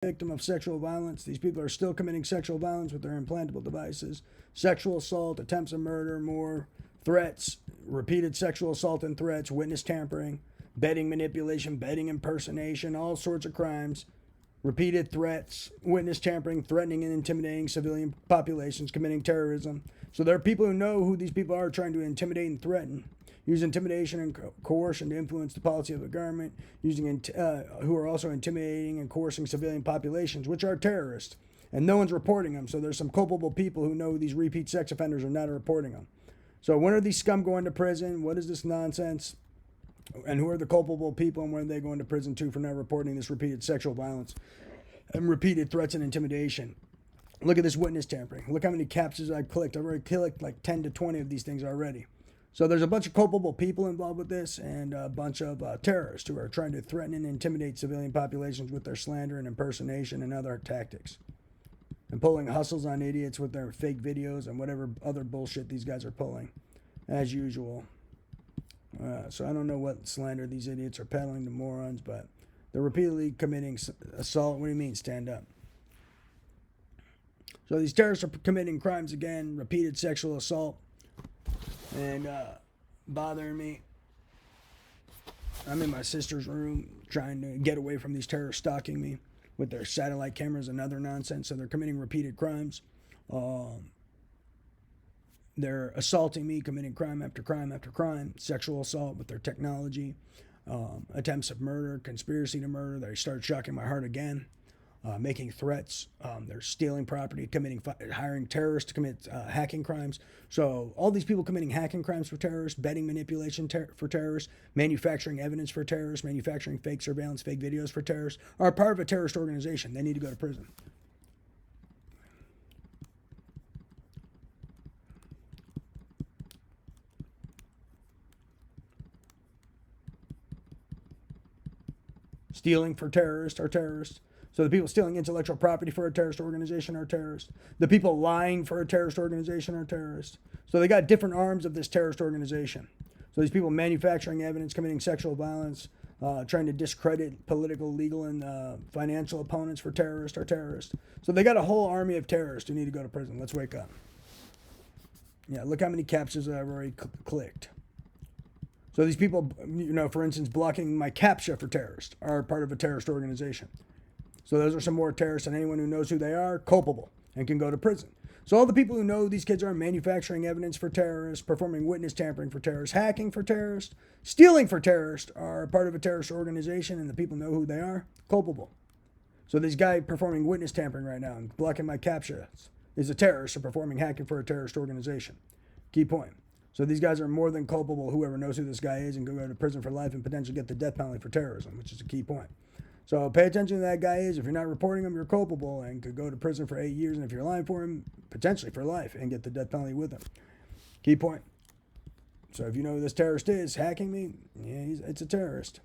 victim of sexual violence. These people are still committing sexual violence with their implantable devices. Sexual assault, attempts of murder, more threats, repeated sexual assault and threats, witness tampering, bedding manipulation, bedding impersonation, all sorts of crimes. Repeated threats, witness tampering, threatening and intimidating civilian populations, committing terrorism. So there are people who know who these people are trying to intimidate and threaten. Use intimidation and coercion to influence the policy of the government, who are also intimidating and coercing civilian populations, which are terrorists. And no one's reporting them. So there's some culpable people who know these repeat sex offenders are not reporting them. So when are these scum going to prison? What is this nonsense? And who are the culpable people, and when are they going to prison too for not reporting this repeated sexual violence and repeated threats and intimidation? Look at this witness tampering. Look how many captchas I clicked. I've already clicked like 10 to 20 of these things already. So there's a bunch of culpable people involved with this, and a bunch of terrorists who are trying to threaten and intimidate civilian populations with their slander and impersonation and other tactics. And pulling hustles on idiots with their fake videos and whatever other bullshit these guys are pulling, as usual. So I don't know what slander these idiots are peddling to morons, but they're repeatedly committing assault. What do you mean, stand up? So these terrorists are committing crimes again, repeated sexual assault, and bothering me. I'm in my sister's room trying to get away from these terrorists stalking me with their satellite cameras and other nonsense. So they're committing repeated crimes. They're assaulting me, committing crime after crime after crime, sexual assault with their technology, attempts of murder, conspiracy to murder. They start shocking my heart again, making threats. They're stealing property, hiring terrorists to commit hacking crimes. So all these people committing hacking crimes for terrorists, bedding manipulation for terrorists, manufacturing evidence for terrorists, manufacturing fake surveillance, fake videos for terrorists, are part of a terrorist organization. They need to go to prison. Stealing for terrorists are terrorists. So the people stealing intellectual property for a terrorist organization are terrorists. The people lying for a terrorist organization are terrorists. So they got different arms of this terrorist organization. So these people manufacturing evidence, committing sexual violence, trying to discredit political, legal, and financial opponents for terrorists are terrorists. So they got a whole army of terrorists who need to go to prison. Let's wake up. Yeah, look how many captchas I've already clicked. So these people, for instance, blocking my captcha for terrorists are part of a terrorist organization. So those are some more terrorists, and anyone who knows who they are, culpable, and can go to prison. So all the people who know these kids are manufacturing evidence for terrorists, performing witness tampering for terrorists, hacking for terrorists, stealing for terrorists are part of a terrorist organization, and the people know who they are, culpable. So this guy performing witness tampering right now and blocking my captcha is a terrorist or performing hacking for a terrorist organization. Key point. So these guys are more than culpable, whoever knows who this guy is, and can go to prison for life and potentially get the death penalty for terrorism, which is a key point. So pay attention to that guy is. If you're not reporting him, you're culpable and could go to prison for 8 years. And if you're lying for him, potentially for life and get the death penalty with him. Key point. So if you know who this terrorist is, hacking me, yeah, it's a terrorist.